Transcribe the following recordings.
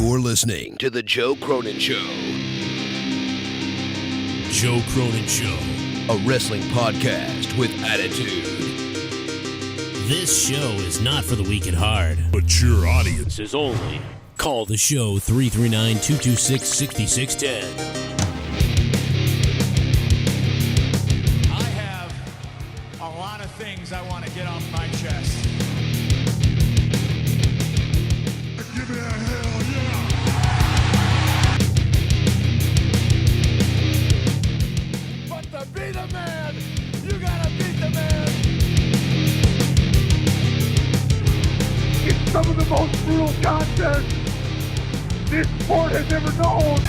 You're listening to The Joe Cronin Show. Joe Cronin Show. A wrestling podcast with attitude. This show is not for the weak at heart. Mature audiences only. Call the show 339-226-6610. I have a lot of things I want to get off my chest. Give me a hell yeah! But to be the man, you gotta beat the man. It's some of the most brutal contest this sport has ever known.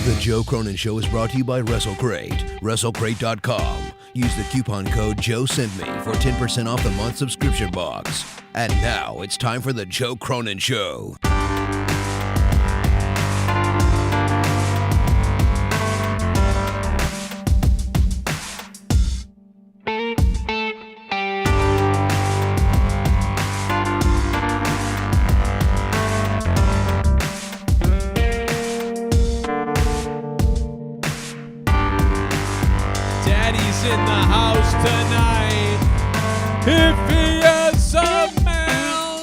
The Joe Cronin Show is brought to you by WrestleCrate. WrestleCrate.com. Use the coupon code JOESENDME for 10% off the month subscription box. And now it's time for The Joe Cronin Show. In the house tonight, if he is a man.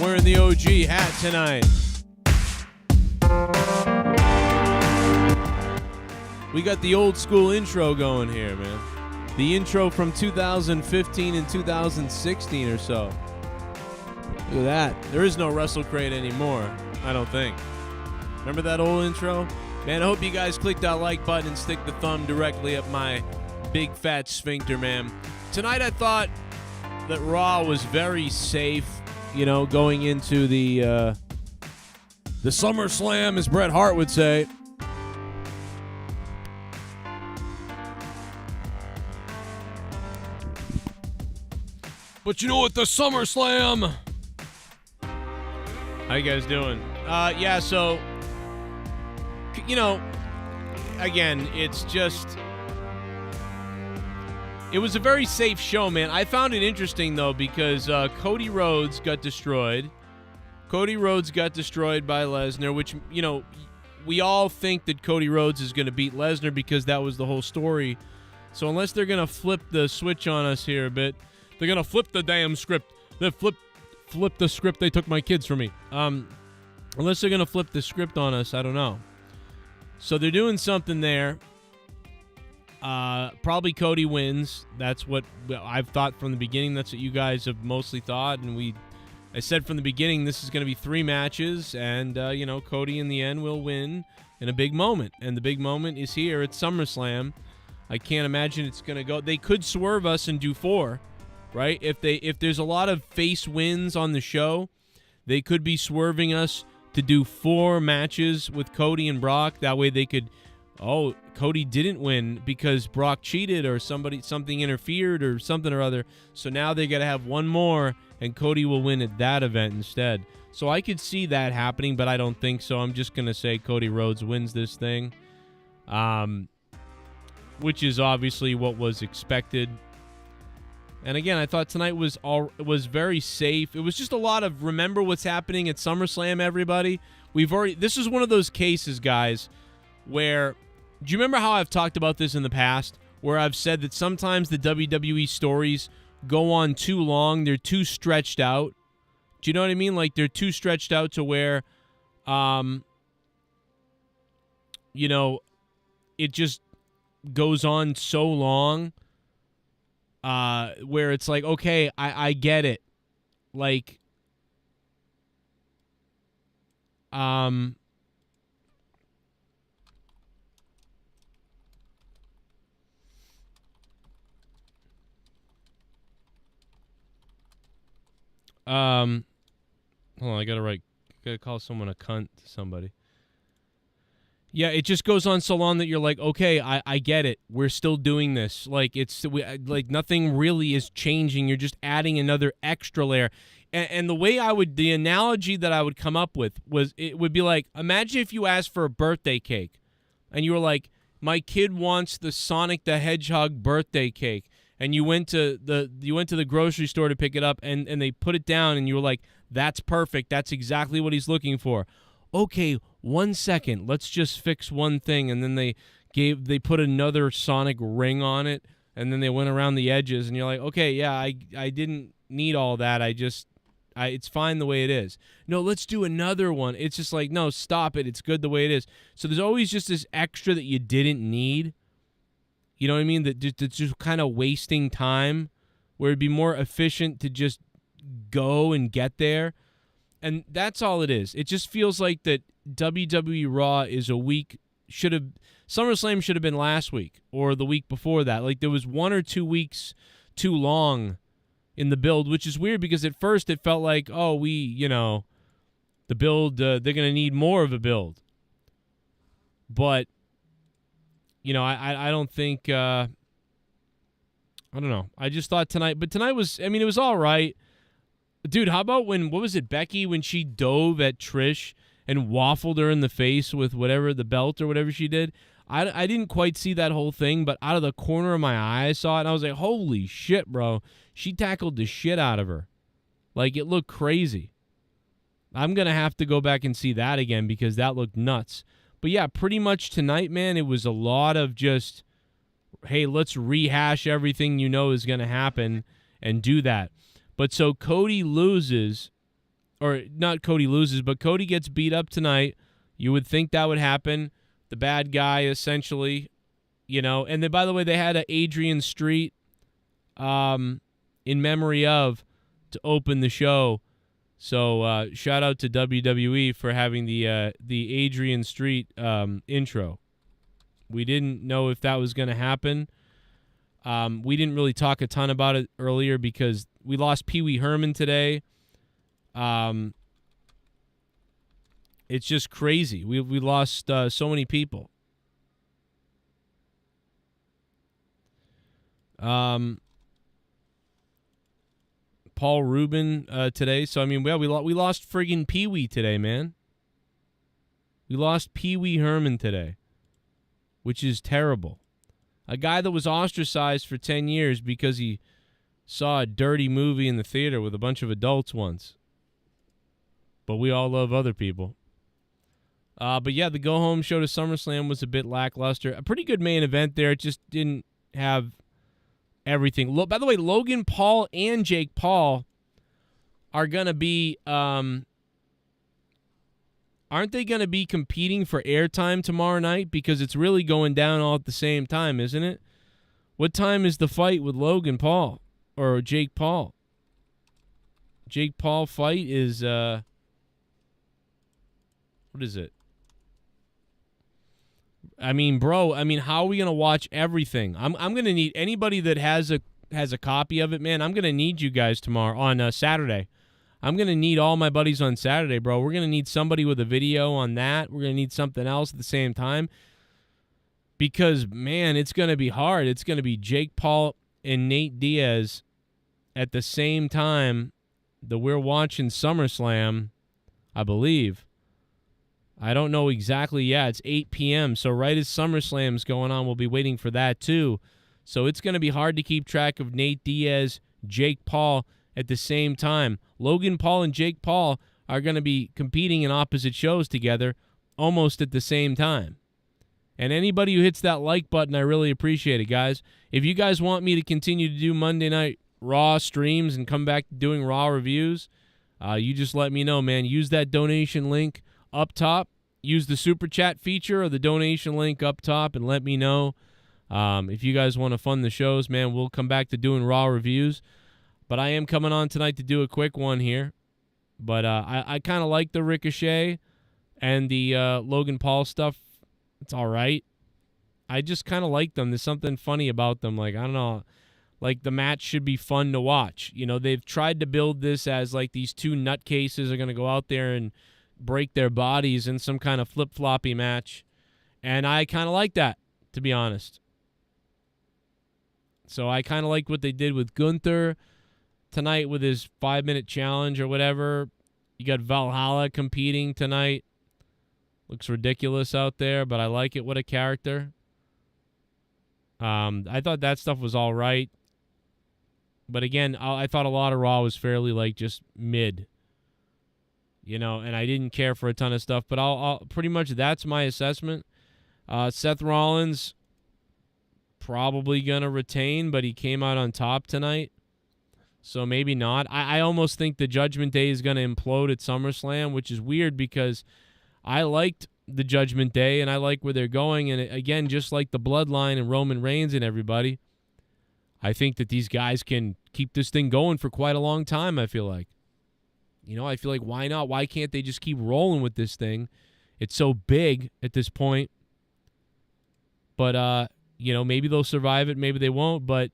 Wearing the OG hat tonight. We got the old school intro going here, man. The intro from 2015 and 2016 or so. Look at that. There is no WrestleCrate anymore, I don't think. Remember that old intro? Man, I hope you guys click that like button and stick the thumb directly up my big fat sphincter, man. Tonight I thought that Raw was very safe, you know, going into the Summerslam, as Bret Hart would say. But you know what, the SummerSlam... How you guys doing? Yeah, so, you know, again, it's just, it was a very safe show, man. I found it interesting, though, because Cody Rhodes got destroyed. Cody Rhodes got destroyed by Lesnar, which, you know, we all think that Cody Rhodes is going to beat Lesnar because that was the whole story. So unless they're going to flip the switch on us here a bit, they're going to flip the damn script. They flip the script. They took my kids from me. Unless they're gonna flip the script on us, I don't know. So they're doing something there. Probably Cody wins. That's what I've thought from the beginning. That's what you guys have mostly thought, and I said from the beginning this is gonna be 3 matches, and you know, Cody in the end will win in a big moment, and the big moment is here at SummerSlam. I can't imagine it's gonna go. They could swerve us and do 4. Right? If there's a lot of face wins on the show, they could be swerving us to do 4 matches with Cody and Brock. That way they could, Cody didn't win because Brock cheated or something interfered or something or other. So now they got to have 1 more and Cody will win at that event instead. So I could see that happening, but I don't think so. I'm just going to say Cody Rhodes wins this thing, which is obviously what was expected. And again, I thought tonight was very safe. It was just a lot of remember what's happening at SummerSlam, everybody. This is one of those cases, guys, where, do you remember how I've talked about this in the past, where I've said that sometimes the WWE stories go on too long, they're too stretched out. Do you know what I mean? Like, they're too stretched out to where, you know, it just goes on so long. Where it's like, okay, I get it. Like, hold on, I gotta call someone a cunt to somebody. Yeah, it just goes on so long that you're like, okay, I get it. We're still doing this. Like, like nothing really is changing. You're just adding another extra layer. And the analogy that I would come up with was, it would be like, imagine if you asked for a birthday cake and you were like, my kid wants the Sonic the Hedgehog birthday cake. And you went to the grocery store to pick it up, and they put it down, and you were like, that's perfect. That's exactly what he's looking for. Okay, 1 second. Let's just fix one thing. And then they put another Sonic ring on it, and then they went around the edges, and you're like, okay, yeah, I didn't need all that. It's fine the way it is. No, let's do another one. It's just like, no, stop it. It's good the way it is. So there's always just this extra that you didn't need. You know what I mean? That's just kind of wasting time, where it'd be more efficient to just go and get there. And that's all it is. It just feels like that WWE Raw is a week, SummerSlam should have been last week or the week before that. Like, there was 1 or 2 weeks too long in the build, which is weird because at first it felt like, oh, the build, they're going to need more of a build. But, I don't think, I don't know. I just thought tonight was, it was all right. Dude, how about what was it, Becky, when she dove at Trish and waffled her in the face with whatever, the belt or whatever she did? I didn't quite see that whole thing, but out of the corner of my eye, I saw it, and I was like, holy shit, bro. She tackled the shit out of her. Like, it looked crazy. I'm going to have to go back and see that again because that looked nuts. But yeah, pretty much tonight, man, it was a lot of just, hey, let's rehash everything is going to happen and do that. But so Cody loses, or not Cody loses, but Cody gets beat up tonight. You would think that would happen. The bad guy, essentially, And then, by the way, they had an Adrian Street in memory of to open the show. So shout out to WWE for having the Adrian Street intro. We didn't know if that was going to happen. We didn't really talk a ton about it earlier because we lost Pee Wee Herman today. It's just crazy. We lost so many people. Paul Rubin today. So, we lost friggin' Pee Wee today, man. We lost Pee Wee Herman today, which is terrible. A guy that was ostracized for 10 years because he saw a dirty movie in the theater with a bunch of adults once. But we all love other people. But yeah, the go-home show to SummerSlam was a bit lackluster. A pretty good main event there. It just didn't have everything. By the way, Logan Paul and Jake Paul are going to be, aren't they going to be competing for airtime tomorrow night? Because it's really going down all at the same time, isn't it? What time is the fight with Logan Paul or Jake Paul? Jake Paul fight is, what is it? Bro, how are we going to watch everything? I'm going to need anybody that has a copy of it, man. I'm going to need you guys tomorrow on Saturday. I'm going to need all my buddies on Saturday, bro. We're going to need somebody with a video on that. We're going to need something else at the same time because, man, it's going to be hard. It's going to be Jake Paul and Nate Diaz at the same time that we're watching SummerSlam, I believe. I don't know exactly. Yeah, it's 8 p.m. So right as SummerSlam's going on, we'll be waiting for that too. So it's going to be hard to keep track of Nate Diaz, Jake Paul at the same time. Logan Paul and Jake Paul are going to be competing in opposite shows together almost at the same time. And anybody who hits that like button, I really appreciate it, guys. If you guys want me to continue to do Monday Night Raw streams and come back to doing Raw reviews, you just let me know, man. Use that donation link up top. Use the Super Chat feature or the donation link up top and let me know. If you guys want to fund the shows, man, we'll come back to doing Raw reviews. But I am coming on tonight to do a quick one here. But I kind of like the Ricochet and the Logan Paul stuff. It's all right. I just kind of like them. There's something funny about them. Like, I don't know. Like, the match should be fun to watch. They've tried to build this as, like, these two nutcases are going to go out there and break their bodies in some kind of flip-floppy match. And I kind of like that, to be honest. So I kind of like what they did with Gunther tonight with his 5-minute challenge or whatever. You got Valhalla competing tonight. Looks ridiculous out there, but I like it. What a character. I thought that stuff was all right. But again, I thought a lot of Raw was fairly like just mid. And I didn't care for a ton of stuff, but I'll pretty much that's my assessment. Seth Rollins probably gonna retain, but he came out on top tonight, so maybe not. I almost think the Judgment Day is gonna implode at SummerSlam, which is weird because I liked the Judgment Day and I like where they're going. And again, just like the Bloodline and Roman Reigns and everybody, I think that these guys can keep this thing going for quite a long time. I feel like, why not? Why can't they just keep rolling with this thing? It's so big at this point. But, maybe they'll survive it. Maybe they won't. But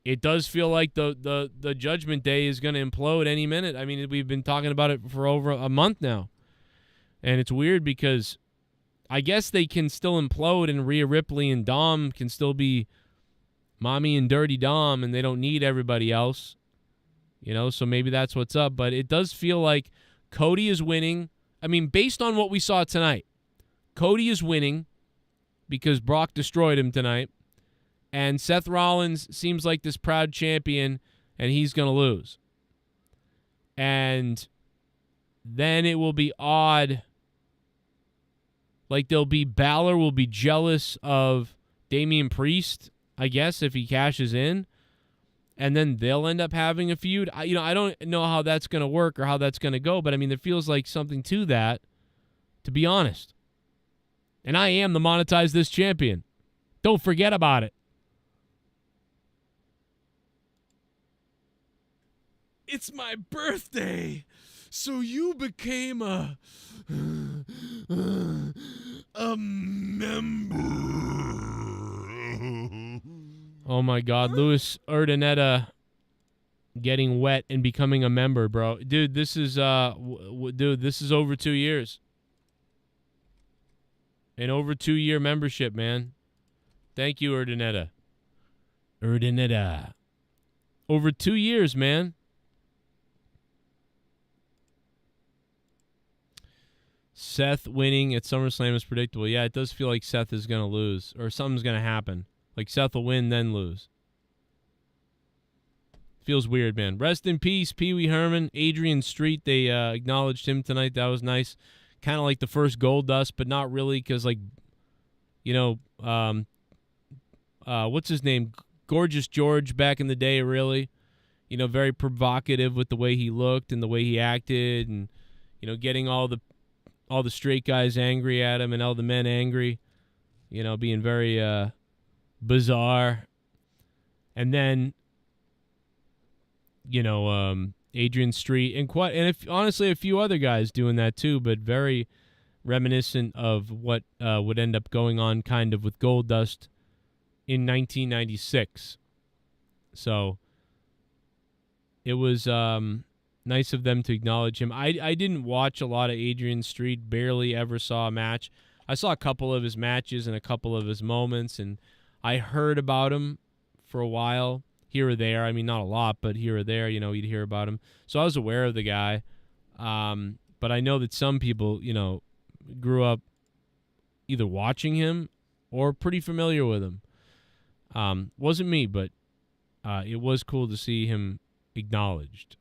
it does feel like the Judgment Day is going to implode any minute. I mean, we've been talking about it for over a month now. And it's weird because I guess they can still implode and Rhea Ripley and Dom can still be Mommy and Dirty Dom and they don't need everybody else. So maybe that's what's up. But it does feel like Cody is winning. I mean, based on what we saw tonight, Cody is winning because Brock destroyed him tonight. And Seth Rollins seems like this proud champion, and he's going to lose. And then it will be odd. Like, Balor will be jealous of Damian Priest, I guess, if he cashes in. And then they'll end up having a feud. I don't know how that's going to work or how that's going to go, but I mean, there feels like something to that, to be honest. And I am the Monetize This champion. Don't forget about it. It's my birthday, so you became a member. Oh my God, Louis Urdaneta getting wet and becoming a member, bro. Dude, this is this is over 2 years. An over 2-year membership, man. Thank you, Urdaneta. Over 2 years, man. Seth winning at SummerSlam is predictable. Yeah, it does feel like Seth is going to lose, or something's going to happen. Like Seth will win, then lose. Feels weird, man. Rest in peace, Pee Wee Herman. Adrian Street, they acknowledged him tonight. That was nice. Kind of like the first Gold Dust, but not really because, like, what's his name? Gorgeous George back in the day, really. Very provocative with the way he looked and the way he acted and, getting all the straight guys angry at him and all the men angry, being very bizarre. And then, Adrian Street and honestly a few other guys doing that too, but very reminiscent of what would end up going on kind of with Goldust in 1996. So it was nice of them to acknowledge him. I didn't watch a lot of Adrian Street, barely ever saw a match. I saw a couple of his matches and a couple of his moments, and I heard about him for a while, here or there. I mean, not a lot, but here or there, you'd hear about him. So I was aware of the guy. But I know that some people, grew up either watching him or pretty familiar with him. Wasn't me, but it was cool to see him acknowledged.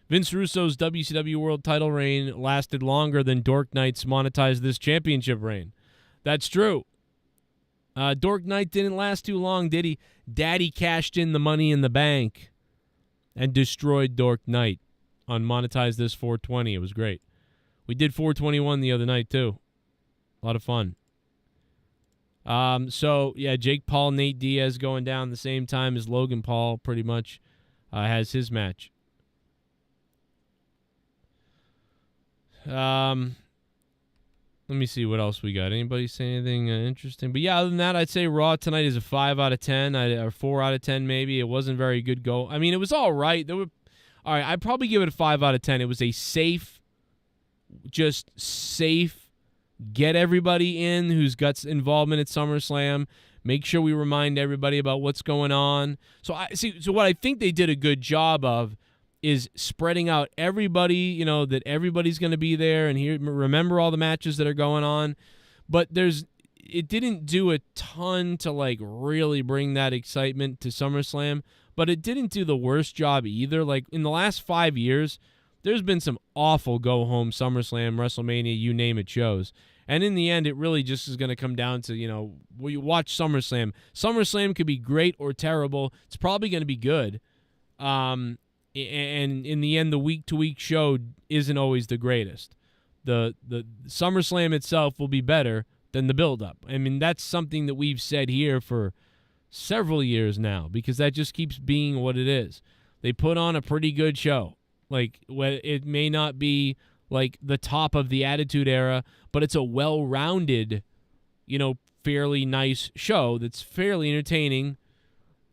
Vince Russo's WCW World title reign lasted longer than Dork Knight's Monetize This championship reign. That's true. Dork Knight didn't last too long, did he? Daddy cashed in the Money in the Bank and destroyed Dork Knight on Monetize This 420. It was great. We did 421 the other night, too. A lot of fun. So, yeah, Jake Paul, Nate Diaz going down the same time as Logan Paul pretty much has his match. Let me see what else we got. Anybody say anything interesting? But yeah, other than that, I'd say Raw tonight is a 5 out of 10, or 4 out of 10 maybe. It wasn't very good go. I mean, it was all right. All right, I'd probably give it a 5 out of 10. It was a safe, get everybody in who's got involvement at SummerSlam, Make sure we remind everybody about what's going on. So what I think they did a good job of is spreading out everybody, that everybody's going to be there and remember all the matches that are going on. But it didn't do a ton to like really bring that excitement to SummerSlam, but it didn't do the worst job either. Like in the last 5 years, there's been some awful go-home SummerSlam, WrestleMania, you name it shows. And in the end, it really just is going to come down to, when you watch SummerSlam. SummerSlam could be great or terrible. It's probably going to be good. And in the end, the week-to-week show isn't always the greatest. The SummerSlam itself will be better than the build-up. I mean, that's something that we've said here for several years now because that just keeps being what it is. They put on a pretty good show. Like, it may not be like the top of the Attitude Era, but it's a well-rounded, fairly nice show that's fairly entertaining.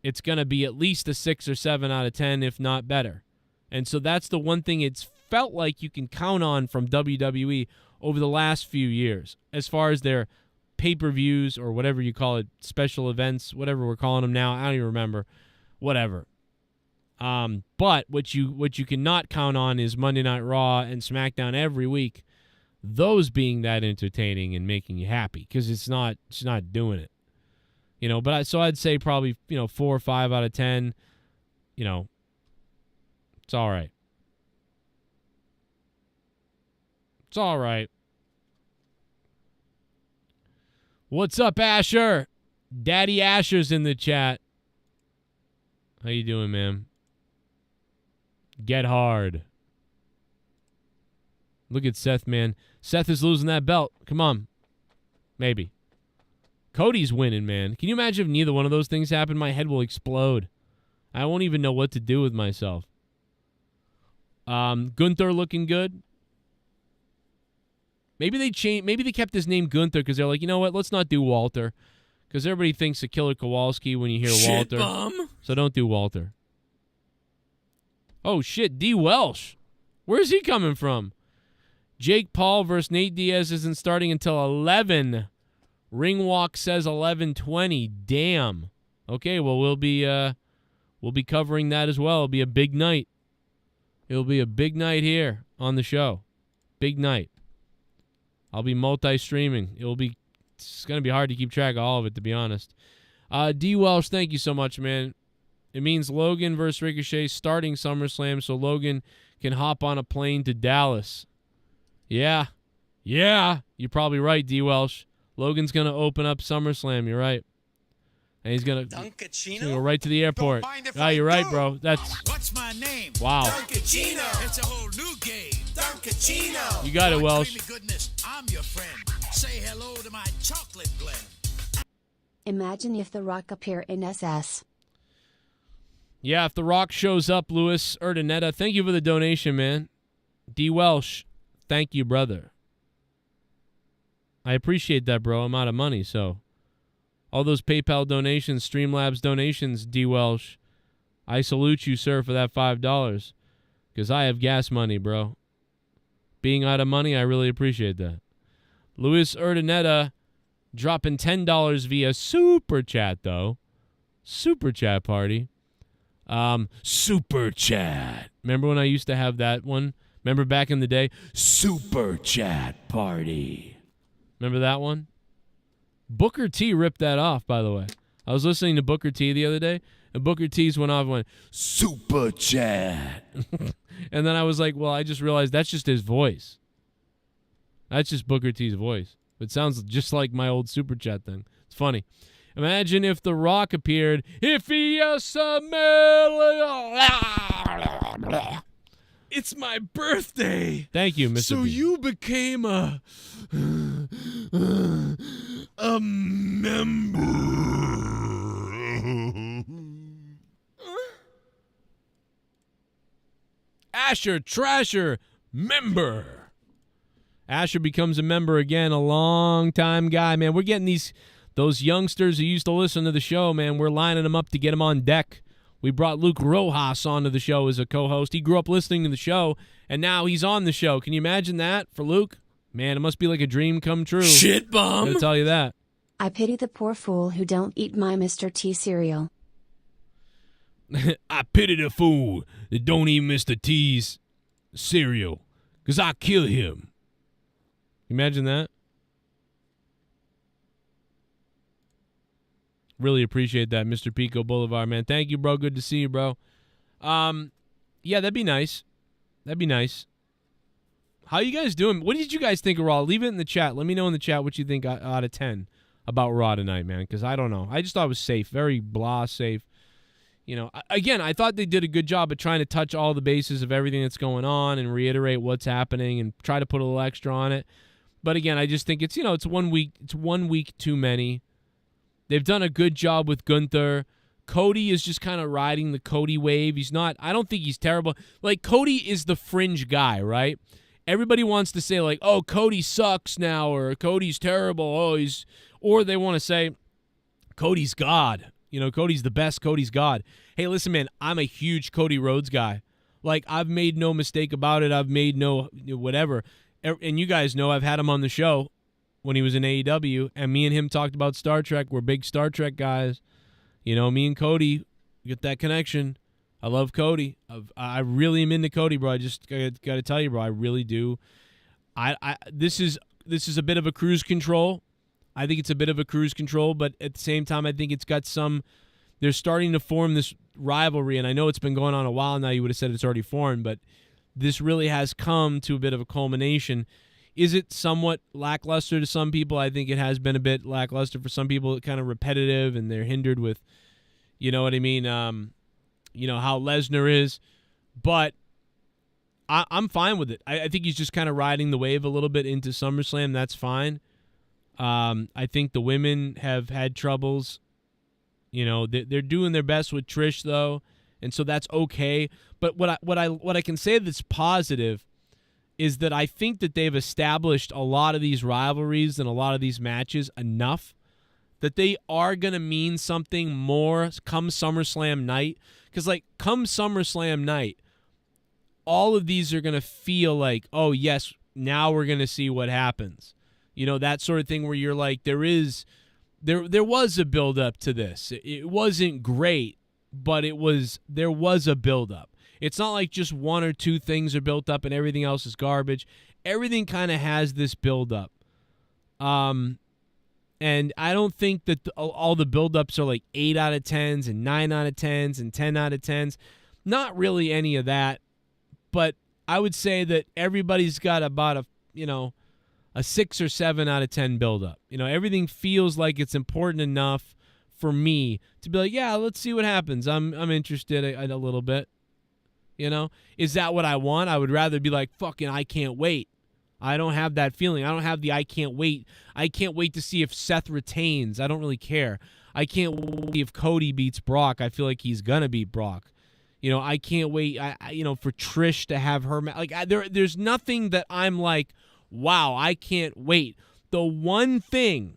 It's going to be at least a 6 or 7 out of 10, if not better. And so that's the one thing it's felt like you can count on from WWE over the last few years as far as their pay-per-views or whatever you call it, special events, whatever we're calling them now. I don't even remember. Whatever. But what you cannot count on is Monday Night Raw and SmackDown every week. Those being that entertaining and making you happy because it's not doing it. But I'd say probably 4 or 5 out of 10. It's all right. It's all right. What's up, Asher? Daddy Asher's in the chat. How you doing, man? Get hard. Look at Seth, man. Seth is losing that belt. Come on. Maybe. Cody's winning, man. Can you imagine if neither one of those things happen? My head will explode. I won't even know what to do with myself. Gunther looking good. Maybe they kept his name Gunther because they're like, you know what? Let's not do Walter. Because everybody thinks of Killer Kowalski when you hear Walter. Bum. So don't do Walter. Oh, shit. D. Welsh. Where's he coming from? Jake Paul versus Nate Diaz isn't starting until 11. Ring Walk says 11:20. Damn. Okay, well, we'll be covering that as well. It'll be a big night. It'll be a big night here on the show. Big night. I'll be multi-streaming. It's going to be hard to keep track of all of it, to be honest. D. Welsh, thank you so much, man. It means Logan versus Ricochet starting SummerSlam so Logan can hop on a plane to Dallas. Yeah. You're probably right, D. Welsh. Logan's going to open up SummerSlam. You're right. And he's going to go right to the airport. You're right, bro. What's my name? Wow. Duncachino. It's a whole new game. Duncachino. You got it, Welsh. Goodness, I'm your friend. Say hello to my chocolate blend. Imagine if The Rock appear in SS. Yeah, if The Rock shows up, Louis Urdaneta, thank you for the donation, man. D. Welsh, thank you, brother. I appreciate that, bro. I'm out of money, so all those PayPal donations, Streamlabs donations, D. Welsh, I salute you, sir, for that $5 because I have gas money, bro. Being out of money, I really appreciate that. Louis Urdaneta dropping $10 via Super Chat, though. Super Chat party. Super Chat. Remember when I used to have that one? Remember back in the day? Super Chat party. Remember that one? Booker T ripped that off, by the way. I was listening to Booker T the other day, and Booker T's went off and went, Super Chat. And then I was like, well, I just realized that's just his voice. That's just Booker T's voice. It sounds just like my old Super Chat thing. It's funny. Imagine if The Rock appeared. If he It's my birthday. Thank you, Mr. So B. you became a member. Asher Trasher member. Asher becomes a member again, a long time guy, man. We're getting those youngsters who used to listen to the show, man. We're lining them up to get them on deck. We brought Luke Rojas onto the show as a co-host. He grew up listening to the show, and now he's on the show. Can you imagine that for Luke? Man, it must be like a dream come true. Shit I'm bum. going to tell you that. I pity the poor fool who don't eat my Mr. T cereal. I pity the fool that don't eat Mr. T's cereal, because I kill him. Imagine that. Really appreciate that, Mr. Pico Boulevard, man. Thank you, bro. Good to see you, bro. Yeah, that'd be nice. That'd be nice. How you guys doing? What did you guys think of Raw? Leave it in the chat. Let me know in the chat what you think out of 10 about Raw tonight, man, because I don't know. I just thought it was safe. Very blah safe. You know, again, I thought they did a good job of trying to touch all the bases of everything that's going on and reiterate what's happening and try to put a little extra on it. But again, I just think it's, you know, it's 1 week. It's 1 week too many. They've done a good job with Gunther. Cody is just kind of riding the Cody wave. He's not, I don't think he's terrible. Like, Cody is the fringe guy, right? Everybody wants to say, like, oh, Cody sucks now, or Cody's terrible. Oh, or they want to say, Cody's God. You know, Cody's the best. Cody's God. Hey, listen, man, I'm a huge Cody Rhodes guy. Like, I've made no mistake about it. I've made no whatever. And you guys know I've had him on the show when he was in AEW, and me and him talked about Star Trek. We're big Star Trek guys. You know, me and Cody get that connection. I love Cody. I really am into Cody, bro. I just got to tell you, bro, I really do. This is a bit of a cruise control. I think it's a bit of a cruise control, but at the same time, I think it's got some. They're starting to form this rivalry, and I know it's been going on a while now. You would have said it's already formed, but this really has come to a bit of a culmination. Is it somewhat lackluster to some people? I think it has been a bit lackluster for some people, kind of repetitive, and they're hindered with, you know what I mean, you know, how Lesnar is. But I'm fine with it. I think he's just kind of riding the wave a little bit into SummerSlam. That's fine. I think the women have had troubles. You know, they're doing their best with Trish, though, and so that's okay. But what I can say that's positive is that I think that they've established a lot of these rivalries and a lot of these matches enough that they are going to mean something more come SummerSlam night. Because, like, come SummerSlam night, all of these are going to feel like, oh, yes, now we're going to see what happens. You know, that sort of thing where you're like, there was a build-up to this. It wasn't great, but there was a build-up. It's not like just one or two things are built up and everything else is garbage. Everything kind of has this build-up. And I don't think that all the build-ups are like 8 out of 10s and 9 out of 10s and 10 out of 10s. Not really any of that. But I would say that everybody's got about a 6 or 7 out of 10 build-up. You know, everything feels like it's important enough for me to be like, yeah, let's see what happens. I'm interested a little bit. You know, is that what I want? I would rather be like, fucking, I can't wait. I don't have that feeling. I don't have the I can't wait. I can't wait to see if Seth retains. I don't really care. I can't wait if Cody beats Brock. I feel like he's gonna beat Brock. You know, I can't wait. For Trish to have her. There's nothing that I'm like, wow, I can't wait. The one thing,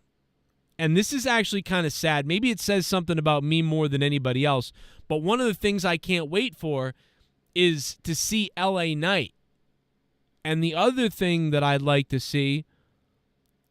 and this is actually kind of sad. Maybe it says something about me more than anybody else. But one of the things I can't wait for is to see LA Knight. And the other thing that I'd like to see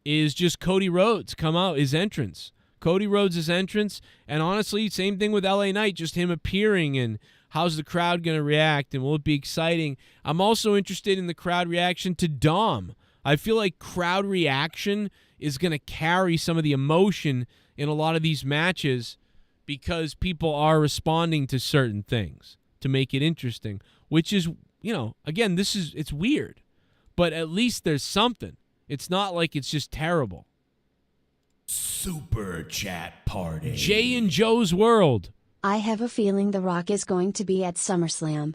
is just Cody Rhodes come out, his entrance. Cody Rhodes' entrance. And honestly, same thing with LA Knight, just him appearing and how's the crowd going to react and will it be exciting? I'm also interested in the crowd reaction to Dom. I feel like crowd reaction is going to carry some of the emotion in a lot of these matches because people are responding to certain things to make it interesting, which is, you know, again, it's weird, but at least there's something. It's not like it's just terrible. Super Chat Party. Jay and Joe's World. I have a feeling The Rock is going to be at SummerSlam.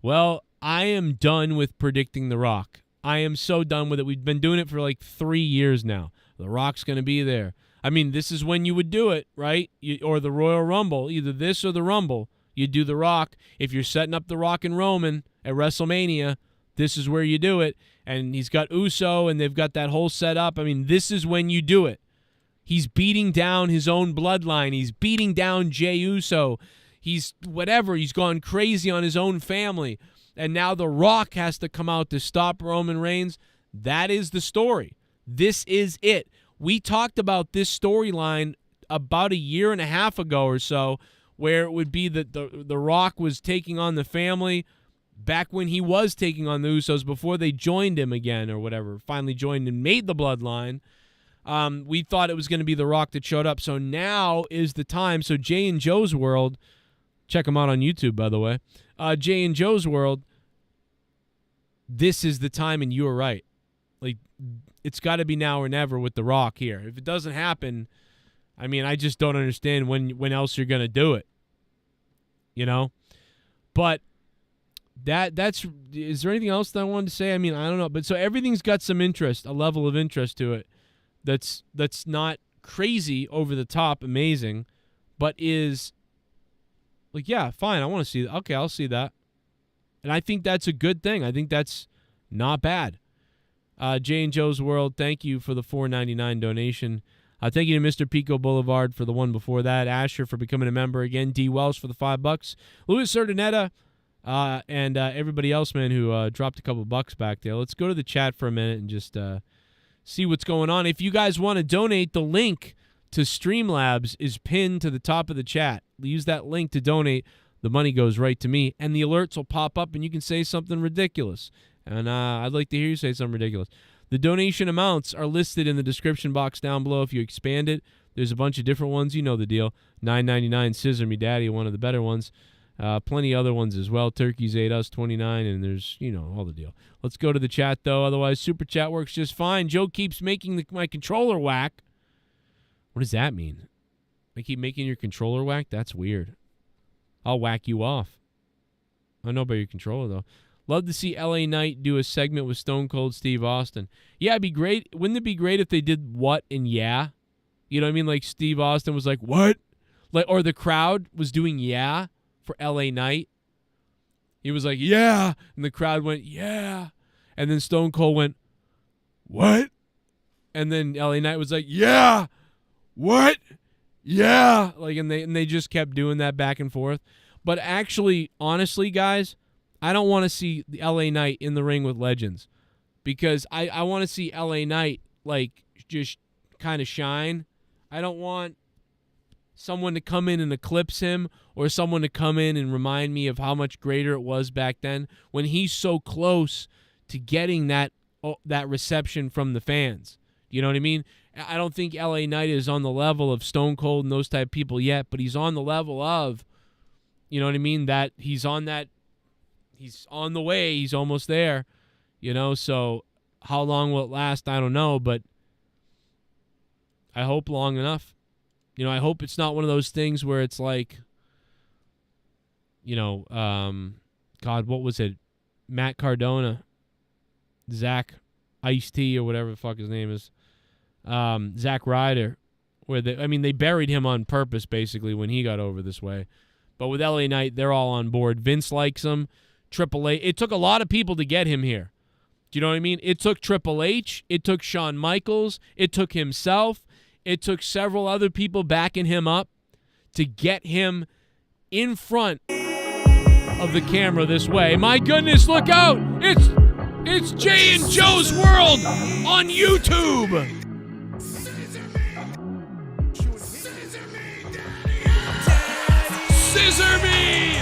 Well, I am done with predicting The Rock. I am so done with it. We've been doing it for like 3 years now. The Rock's going to be there. I mean, this is when you would do it, right? Or the Royal Rumble, either this or the Rumble. You do The Rock. If you're setting up The Rock and Roman at WrestleMania, this is where you do it. And he's got Uso, and they've got that whole setup. I mean, this is when you do it. He's beating down his own bloodline. He's beating down Jey Uso. He's whatever. He's gone crazy on his own family. And now The Rock has to come out to stop Roman Reigns. That is the story. This is it. We talked about this storyline about a year and a half ago or so, where it would be that the Rock was taking on the family back when he was taking on the Usos before they joined him again or whatever, finally joined and made the Bloodline. We thought it was going to be the Rock that showed up. So now is the time. So Jay and Joe's World, check them out on YouTube, by the way. Jay and Joe's World, this is the time, and you were right. Like, it's got to be now or never with the Rock here. If it doesn't happen, I mean, I just don't understand when else you're going to do it. You know? But that's is there anything else that I wanted to say? I mean, I don't know. But so everything's got some interest, a level of interest to it that's not crazy, over the top, amazing, but is like, yeah, fine, I want to see that. Okay, I'll see that. And I think that's a good thing. I think that's not bad. Jay and Joe's World, thank you for the $4.99 donation. Thank you to Mr. Pico Boulevard for the one before that. Asher for becoming a member again. D. Wells for the $5. Louis Sardinetta and everybody else, man, who dropped a couple bucks back there. Let's go to the chat for a minute and just see what's going on. If you guys want to donate, the link to Streamlabs is pinned to the top of the chat. Use that link to donate. The money goes right to me, and the alerts will pop up, and you can say something ridiculous. And I'd like to hear you say something ridiculous. The donation amounts are listed in the description box down below. If you expand it, there's a bunch of different ones. You know the deal. $9.99, Scissor Me Daddy, one of the better ones. Plenty other ones as well. Turkeys 8 Us, 29, and there's, all the deal. Let's go to the chat, though. Otherwise, Super Chat works just fine. Joe keeps making my controller whack. What does that mean? I keep making your controller whack? That's weird. I'll whack you off. I know about your controller, though. Love to see LA Knight do a segment with Stone Cold Steve Austin. Yeah, it'd be great. Wouldn't it be great if they did what and yeah? You know what I mean? Like Steve Austin was like, what? Like, or the crowd was doing yeah for LA Knight. He was like, yeah. And the crowd went, yeah. And then Stone Cold went, what? And then LA Knight was like, yeah. What? Yeah. Like, and they just kept doing that back and forth. But actually, honestly, guys, I don't want to see the LA Knight in the ring with legends, because I want to see LA Knight, like, just kind of shine. I don't want someone to come in and eclipse him, or someone to come in and remind me of how much greater it was back then, when he's so close to getting that reception from the fans. You know what I mean? I don't think LA Knight is on the level of Stone Cold and those type of people yet, but he's on the level of, you know what I mean, that he's on the way, he's almost there, so how long will it last? I don't know, but I hope long enough. I hope it's not one of those things where it's like, God, what was it? Matt Cardona, Zach Ice-T, or whatever the fuck his name is, Zack Ryder, where they buried him on purpose, basically, when he got over this way. But with LA Knight, they're all on board. Vince likes him. Triple H. It took a lot of people to get him here. Do you know what I mean? It took Triple H. It took Shawn Michaels. It took himself. It took several other people backing him up to get him in front of the camera this way. My goodness, look out! It's Jay and Joe's World on YouTube. Scissor me!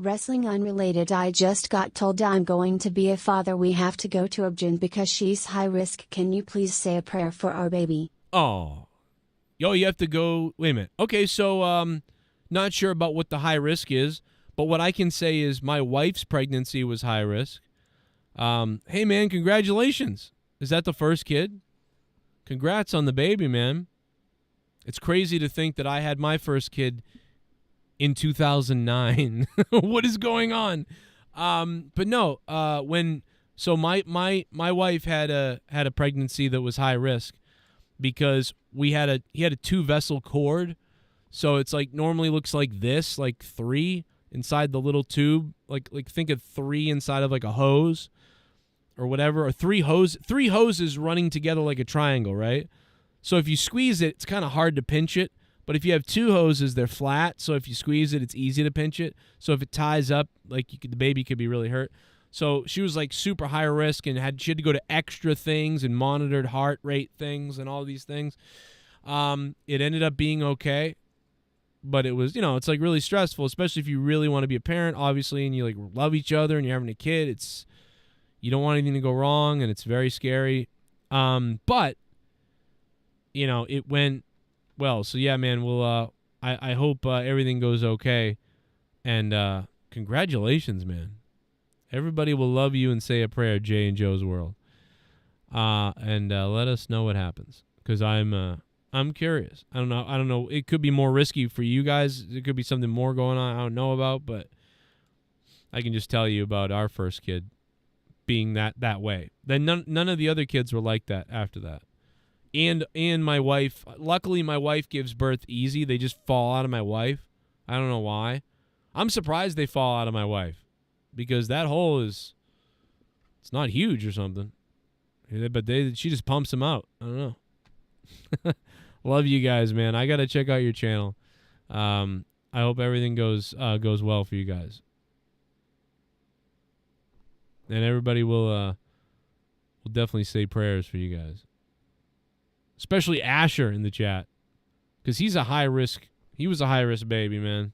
Wrestling unrelated. I just got told I'm going to be a father. We have to go to Abjun because she's high risk. Can you please say a prayer for our baby? Oh. Yo, you have to go. Wait a minute. Okay, so not sure about what the high risk is, but what I can say is my wife's pregnancy was high risk. Hey, man, congratulations. Is that the first kid? Congrats on the baby, man. It's crazy to think that I had my first kid in 2009. What is going on? But no, my wife had a pregnancy that was high risk because he had a 2-vessel cord. So it's like normally looks like this, like 3, inside the little tube. Like think of 3 inside of like a hose or whatever, or 3 hoses running together like a triangle, right? So if you squeeze it, it's kind of hard to pinch it. But if you have 2 hoses, they're flat. So if you squeeze it, it's easy to pinch it. So if it ties up, like the baby could be really hurt. So she was like super high risk and she had to go to extra things and monitored heart rate things and all these things. It ended up being okay, but it was, it's like really stressful, especially if you really want to be a parent, obviously, and you like love each other and you're having a kid. You don't want anything to go wrong, and it's very scary. But it went well. So yeah, man, I hope everything goes okay, and congratulations, man. Everybody will love you and say a prayer, Jay and Joe's World. And let us know what happens, because I'm curious. I don't know. It could be more risky for you guys. There could be something more going on I don't know about, but I can just tell you about our first kid being that way. Then none of the other kids were like that after that. And my wife, luckily my wife gives birth easy. They just fall out of my wife. I don't know why. I'm surprised they fall out of my wife, because that hole it's not huge or something. But she just pumps them out. I don't know. Love you guys, man. I got to check out your channel. I hope everything goes well for you guys. And everybody will definitely say prayers for you guys. Especially Asher in the chat, because he's a high risk. He was a high risk baby, man.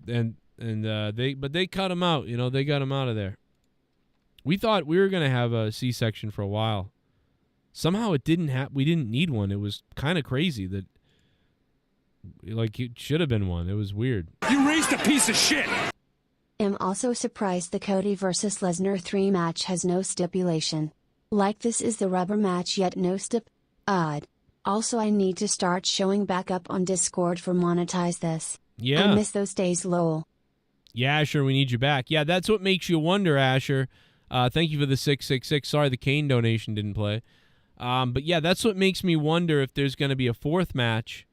And they cut him out. They got him out of there. We thought we were gonna have a C-section for a while. Somehow it didn't we didn't need one. It was kind of crazy that, like, it should have been one. It was weird. You raised a piece of shit. I'm also surprised the Cody vs. LESNAR 3 match has no stipulation. Like, this is the rubber match yet no stip. Odd. Also, I need to start showing back up on Discord for monetize this. Yeah. I miss those days, lol. Yeah, Asher, we need you back. Yeah, that's what makes you wonder, Asher. Thank you for the 666. Sorry, the KANE donation didn't play. But yeah, that's what makes me wonder if there's going to be a 4th match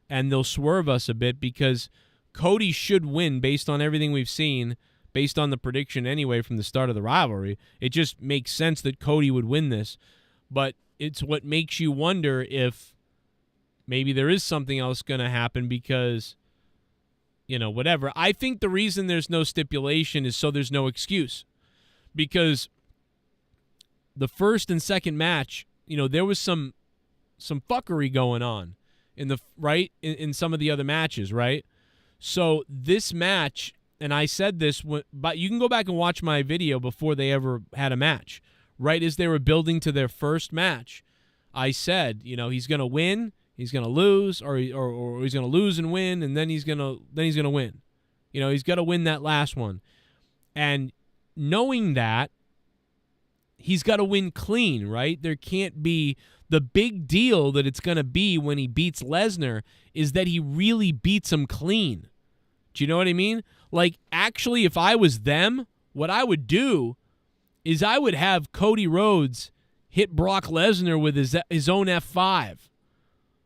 and they'll swerve us a bit, because Cody should win based on everything we've seen, based on the prediction anyway from the start of the rivalry. It just makes sense that Cody would win this. But it's what makes you wonder if maybe there is something else going to happen, because, whatever. I think the reason there's no stipulation is so there's no excuse. Because the first and second match, there was some fuckery going on in some of the other matches, right? So this match, and I said this, but you can go back and watch my video before they ever had a match. Right as they were building to their first match, I said, he's going to win, he's going to lose, or he's going to lose and win, and then he's going to win. He's got to win that last one. And knowing that, he's got to win clean, right? There can't be the big deal that it's going to be when he beats LESNAR is that he really beats him clean. Do you know what I mean? Like, actually, if I was them, what I would do is I would have Cody Rhodes hit Brock Lesnar with his own F5,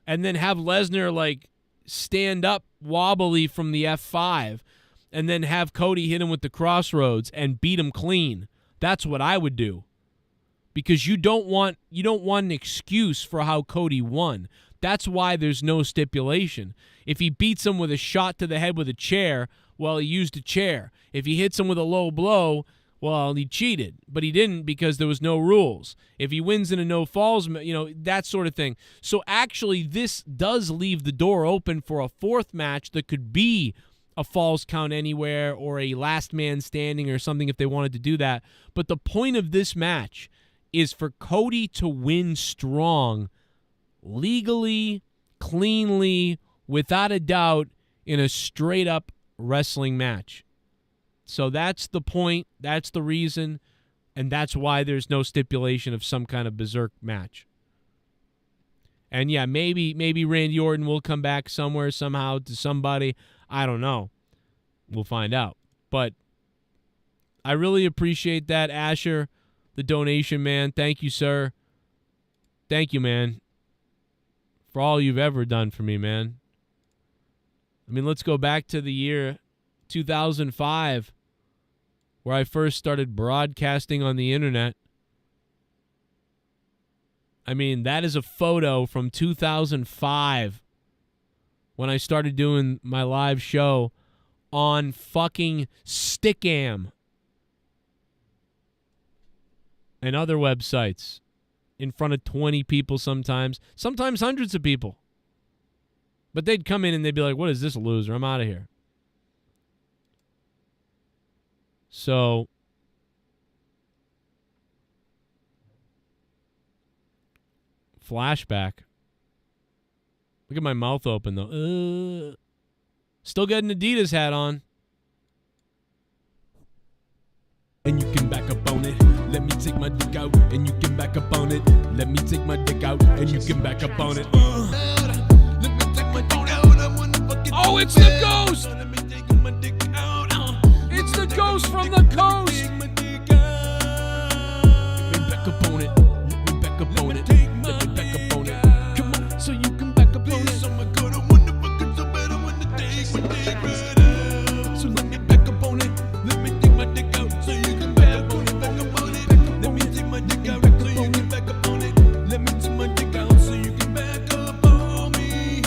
and then have Lesnar, like, stand up wobbly from the F5, and then have Cody hit him with the crossroads and beat him clean. That's what I would do. Because you don't want an excuse for how Cody won. That's why there's no stipulation. If he beats him with a shot to the head with a chair, well, he used a chair. If he hits him with a low blow, well, he cheated. But he didn't, because there was no rules. If he wins in a no falls, that sort of thing. So actually, this does leave the door open for a 4th match that could be a falls count anywhere or a last man standing or something if they wanted to do that. But the point of this match is for Cody to win strong, legally, cleanly, without a doubt, in a straight-up wrestling match. So that's the point, that's the reason, and that's why there's no stipulation of some kind of berserk match. And yeah, maybe Randy Orton will come back somewhere, somehow, to somebody. I don't know. We'll find out. But I really appreciate that, Asher, the donation, man. Thank you, sir. Thank you, man, for all you've ever done for me, man. I mean, let's go back to the year 2005, where I first started broadcasting on the internet. I mean, that is a photo from 2005 when I started doing my live show on fucking Stickam and other websites in front of 20 people sometimes hundreds of people. But they'd come in and they'd be like, what is this loser? I'm out of here. So, flashback. Look at my mouth open, though. Still got an Adidas hat on. And you can back up on it. Let me take my dick out. And you can back up on it. Let me take my dick out. And you can back up on it. Let me take my dick out. I wanna fucking Oh, it's the ghost! Let me take my dick out. It's the ghost from the coast! Take my dick out. Let me back up on it. Let me back up on it. Let me back up on it. Come on, so you can back up on it. Oh my God, I wanna fucking so bad. I wanna take my dick right out. So let me back up on it. Let me take my dick out. So you can back up on it. Back up on it. Let me take my dick out. So you can back up on it. Let me take my dick out. So you can back up on me.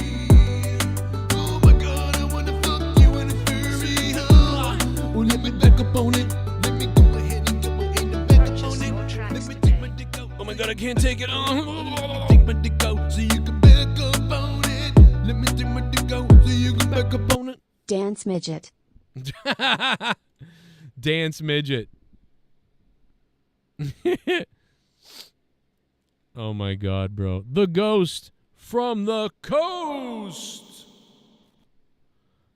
Oh my God, I wanna fuck you in a furry hole. Oh, let me back up on it. Let me go ahead and come on in and back up on it. Let me take my dick out. Oh my God, I can't take it. Oh. Take my dick out so you can back up on it. Let me take my dick out so you can back up on it. Dance midget. Dance midget. Oh my God, bro. The ghost from the coast.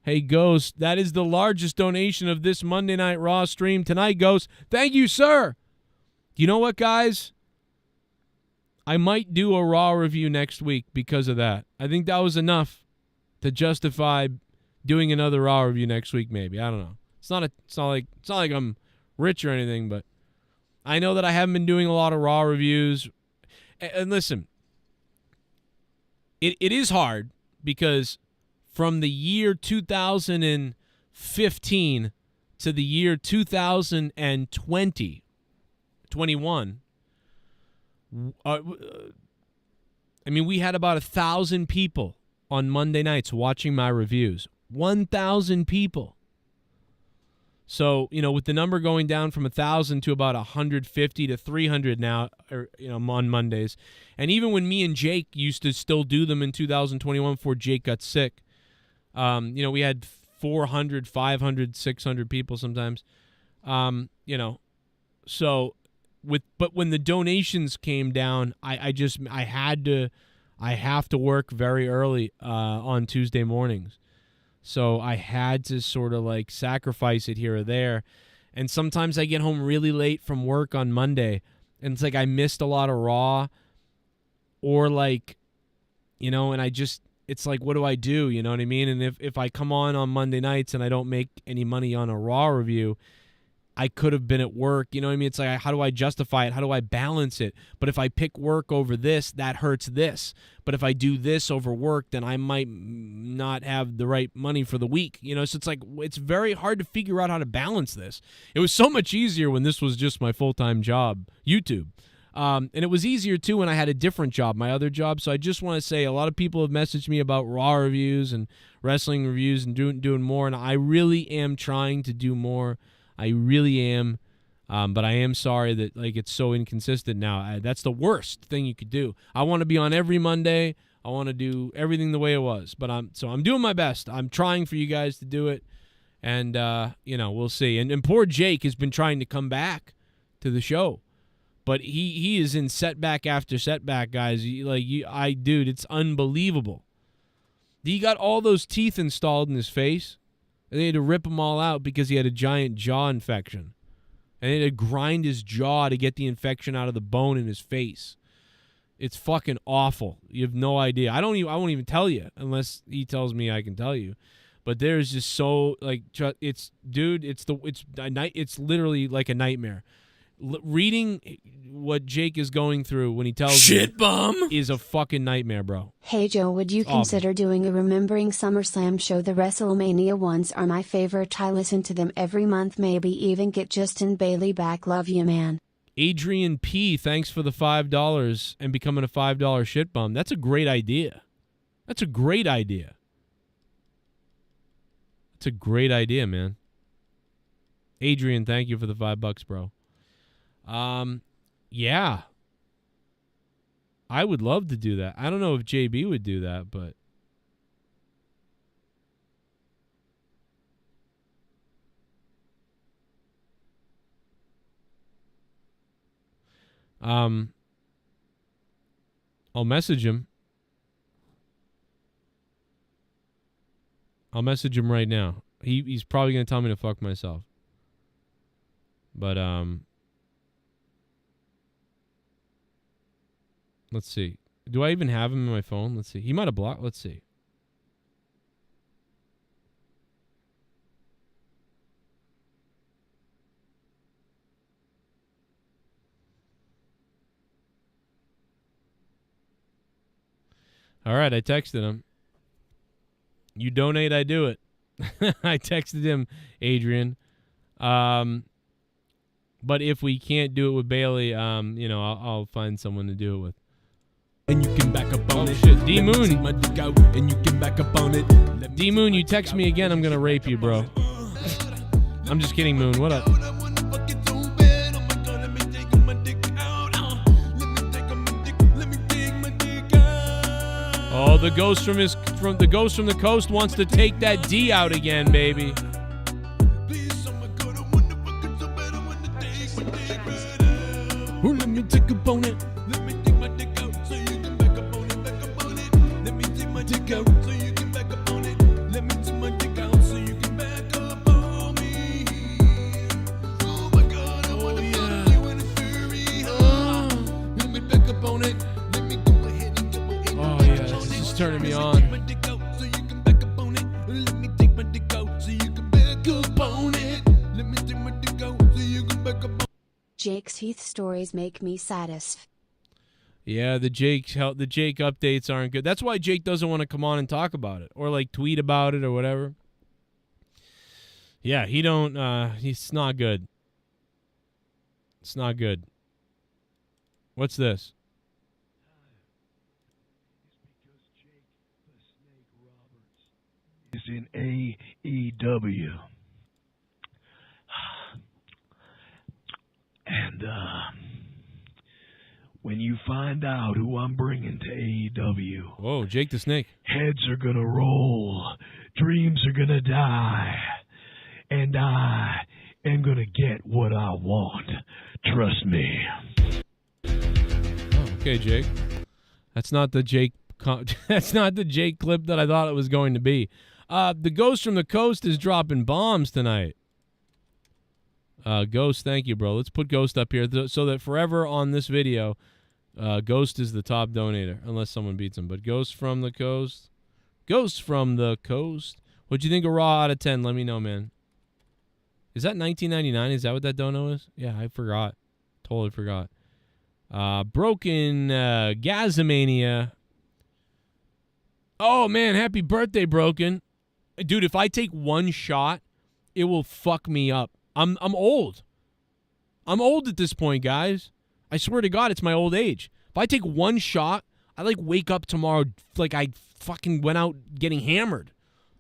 Hey, Ghost, that is the largest donation of this Monday Night Raw stream tonight, Ghost. Thank you, sir. You know what, guys? I might do a Raw review next week because of that. I think that was enough to justify doing another Raw review next week, maybe. I don't know. It's not like I'm rich or anything, but I know that I haven't been doing a lot of Raw reviews. And listen, it is hard because from the year 2015 to the year 2021, I mean, we had about 1,000 people on Monday nights watching my reviews. 1,000 people. So, you know, with the number going down from 1,000 to about 150 to 300 now, or, you know, on Mondays. And even when me and Jake used to still do them in 2021 before Jake got sick, you know, we had 400, 500, 600 people sometimes. You know, so but when the donations came down, I have to work very early on Tuesday mornings. So I had to sort of like sacrifice it here or there. And sometimes I get home really late from work on Monday, and it's like I missed a lot of Raw, or like, you know, and it's like, what do I do? You know what I mean? And if I come on Monday nights and I don't make any money on a Raw review, I could have been at work. You know what I mean? It's like, how do I justify it? How do I balance it? But if I pick work over this, that hurts this. But if I do this over work, then I might not have the right money for the week. You know, so it's like, it's very hard to figure out how to balance this. It was so much easier when this was just my full-time job, YouTube. And it was easier, too, when I had a different job, my other job. So I just want to say a lot of people have messaged me about Raw reviews and wrestling reviews and doing more. And I really am trying to do more. I really am. But I am sorry that like it's so inconsistent now. That's the worst thing you could do. I want to be on every Monday. I want to do everything the way it was. But I'm doing my best. I'm trying for you guys to do it. And, you know, we'll see. And poor Jake has been trying to come back to the show. But he is in setback after setback, guys. Dude, it's unbelievable. He got all those teeth installed in his face, and they had to rip them all out because he had a giant jaw infection. And they had to grind his jaw to get the infection out of the bone in his face. It's fucking awful. You have no idea. I won't even tell you unless he tells me I can tell you. But there's just so like it's literally like a nightmare. reading what Jake is going through when he tells Shit me bum is a fucking nightmare, bro. Hey Joe, would you It's awful. consider doing a Remembering Summerslam show? The WrestleMania ones are my favorite. I listen to them every month, maybe even get Justin Bailey back. Love you, man. Adrian P, thanks for the $5 and becoming a $5 shit bum. That's a great idea. That's a great idea. It's a great idea, man. Adrian, thank you for the $5, bro. Yeah. I would love to do that. I don't know if JB would do that, but I'll message him. I'll message him right now. He's probably going to tell me to fuck myself. But let's see. Do I even have him in my phone? Let's see. He might have blocked. Let's see. All right, I texted him. You donate, I do it. I texted him, Adrian. But if we can't do it with Bailey, I'll find someone to do it with. And you can back up on Oh it. shit, D Moon. Let me see my dick out, and you can back up on it. Let me D Moon, you text me again, I'm gonna rape you, bro. I'm just kidding, Moon. What up? Oh, the ghost from the coast wants to take that D out again, baby. Oh, let me take up on it. Let me take my dick out so you can back up on it. Back up on it. Let me take my dick out so you can back up on it. Let me take my dick out so you can back up on me. Oh my God, I wanna fuck you in a furry. Let me back up on it. Let me go ahead and go ahead. Oh yeah, this is turning me on. Let me take my dick out so you can back up on it. Let me take my dick out so you can back up on it. Let me take my dick out so you can back up on it. Jake's Heath stories make me saddest. Yeah, the Jake updates aren't good. That's why Jake doesn't want to come on and talk about it or like tweet about it or whatever. Yeah, he's not good. It's not good. What's this? Is in AEW. And when you find out who I'm bringing to AEW, Whoa, Jake the Snake. heads are gonna roll, dreams are gonna die, and I am gonna get what I want. Trust me. Oh, okay, Jake. That's not the Jake. That's not the Jake clip that I thought it was going to be. The Ghost from the Coast is dropping bombs tonight. Ghost, thank you, bro. Let's put Ghost up here so that forever on this video, Ghost is the top donator, unless someone beats him. But Ghost from the Coast. Ghost from the Coast. What'd you think of Raw out of 10? Let me know, man. Is that $19.99? Is that what that dono is? Yeah, I forgot. Totally forgot. Broken Gazamania. Oh, man, happy birthday, Broken. Dude, if I take one shot, it will fuck me up. I'm old. I'm old at this point, guys. I swear to God, it's my old age. If I take one shot, I like wake up tomorrow like I fucking went out getting hammered.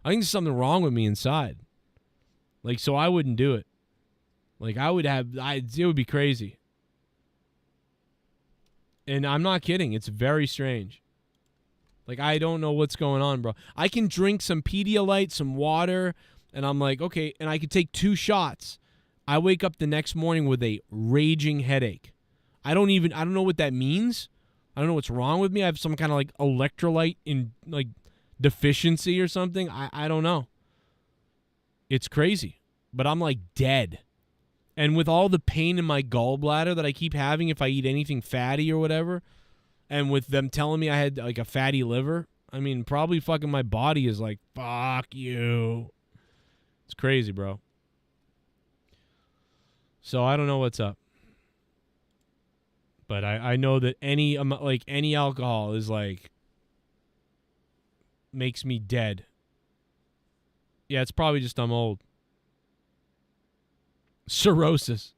I think there's something wrong with me inside. Like, so I wouldn't do it. Like, it would be crazy. And I'm not kidding. It's very strange. Like, I don't know what's going on, bro. I can drink some Pedialyte, some water, and I'm like, okay, and I could take 2 shots. I wake up the next morning with a raging headache. I don't know what that means. I don't know what's wrong with me. I have some kind of like electrolyte in like deficiency or something. I don't know. It's crazy. But I'm like dead. And with all the pain in my gallbladder that I keep having if I eat anything fatty or whatever, and with them telling me I had like a fatty liver, I mean, probably fucking my body is like, fuck you. It's crazy, bro. So I don't know what's up. But I know that any alcohol is like makes me dead. Yeah, it's probably just I'm old. Cirrhosis.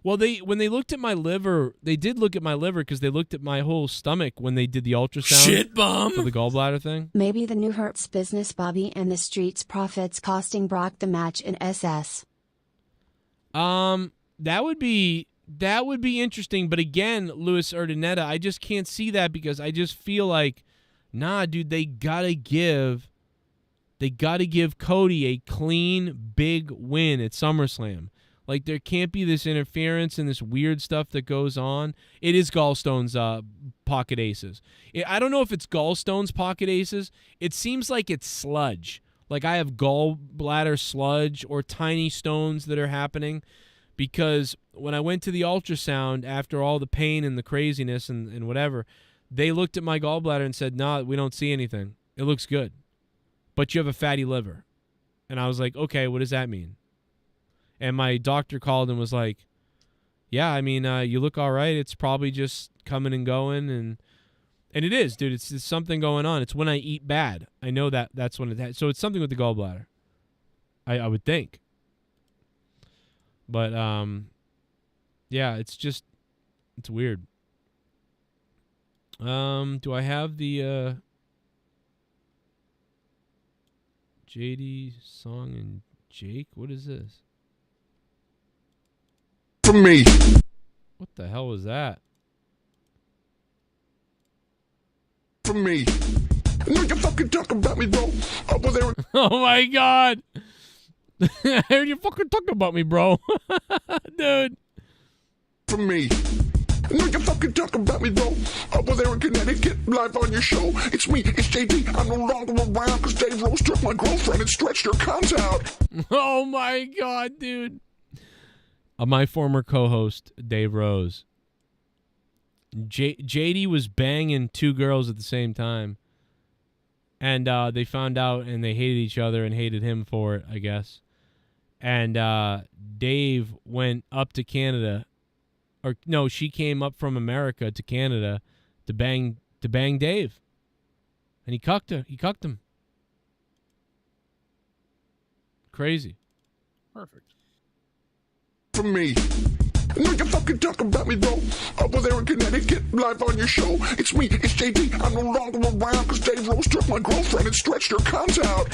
Well, when they looked at my liver, they did look at my liver because they looked at my whole stomach when they did the ultrasound. Shit bomb. For the gallbladder thing. Maybe the new Hurts business Bobby and the Streets Profits costing Brock the match in SS. That would be interesting, but again, Luis Urdaneta, I just can't see that because I just feel like, nah, dude, they gotta give Cody a clean, big win at SummerSlam. Like, there can't be this interference and this weird stuff that goes on. It is Gallstone's pocket aces. I don't know if it's Gallstone's pocket aces. It seems like it's sludge. Like, I have gallbladder sludge or tiny stones that are happening because when I went to the ultrasound after all the pain and the craziness and whatever, they looked at my gallbladder and said, nah, we don't see anything. It looks good. But you have a fatty liver. And I was like, okay, what does that mean? And my doctor called and was like, yeah, I mean, you look all right. It's probably just coming and going. And it is, dude. It's something going on. It's when I eat bad. I know that's when it has. So it's something with the gallbladder, I would think. But, yeah, it's weird. Do I have the JD song and Jake? What is this? From me. What the hell was that? From me. No, you fucking talk about me, bro. Over there. Oh my God. I heard you fucking talking about me, bro. Dude. From me. No, you fucking talk about me, bro. Over there in Connecticut, live on your show. It's me, it's JD. I'm no longer around because Dave Rose took my girlfriend and stretched her cunt out. Oh my God, dude. My former co-host, Dave Rose. JD was banging two girls at the same time. And they found out and they hated each other and hated him for it, I guess. And Dave went up to Canada. Or no, she came up from America to Canada to bang Dave. And he cucked her. He cucked him. Crazy. Perfect. From me. No, you fucking talk about me, bro. Over there in Connecticut, live on your show. It's me, it's JD. I'm no longer around because Dave Rose took my girlfriend and stretched her cunt out.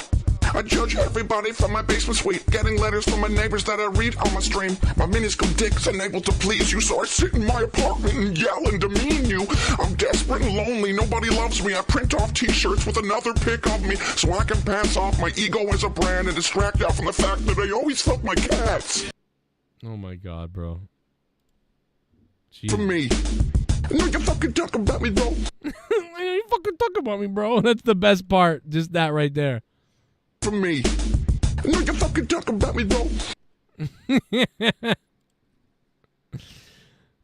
I judge everybody from my basement suite, getting letters from my neighbors that I read on my stream. My minuscule dick's unable to please you, so I sit in my apartment and yell and demean you. I'm desperate and lonely, nobody loves me. I print off t-shirts with another pic of me, so I can pass off my ego as a brand and distract out from the fact that I always fuck my cats. Oh my God, bro. Jeez. From me. No, you fucking talk about me, bro. You fucking talk about me, bro. That's the best part. Just that right there. From me. No, you fucking talk about me, bro.